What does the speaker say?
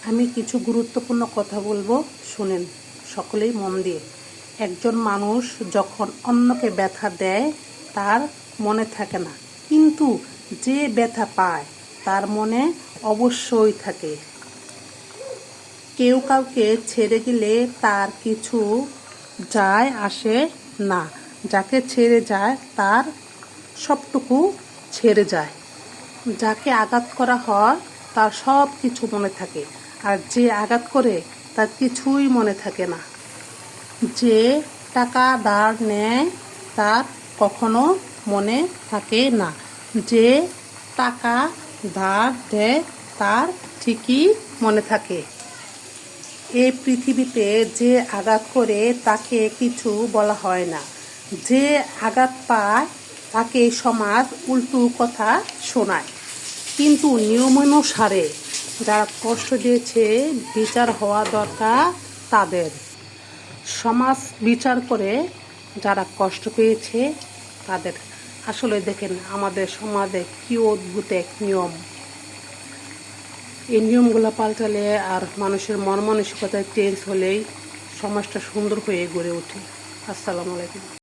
আমি কিছু গুরুত্বপূর্ণ কথা বলবো, শুনেন সকলেই মন দিয়ে। একজন মানুষ যখন অন্যকে ব্যথা দেয় তার মনে থাকে না, কিন্তু যে ব্যথা পায় তার মনে অবশ্যই থাকে। কেউ কাউকে ছেড়ে গেলে তার কিছু যায় আসে না, যাকে ছেড়ে যায় তার সবটুকু ছেড়ে যায়। যাকে আঘাত করা হয় তার সব কিছু মনে থাকে, আর যে আঘাত করে তার কিছুই মনে থাকে না। যে টাকা ধার নেয় তার কখনো মনে থাকে না, যে টাকা ধার দেয় তার ঠিকই মনে থাকে। এই পৃথিবীতে যে আঘাত করে তাকে কিছু বলা হয় না, যে আঘাত পায় তাকে সমাজ উল্টো কথা শোনায়। কিন্তু নিয়মানুসারে যারা কষ্ট দিয়েছে বিচার হওয়া দরকার তাদের। সমাজ বিচার করে যারা কষ্ট পেয়েছে তাদের। আসলে দেখেন আমাদের সমাজে কি অদ্ভুত এক নিয়ম। এই নিয়মগুলো পাল্টালে আর মানুষের মন মানসিকতা চেঞ্জ হলেই সমাজটা সুন্দর হয়ে গড়ে ওঠে। আসসালামু আলাইকুম।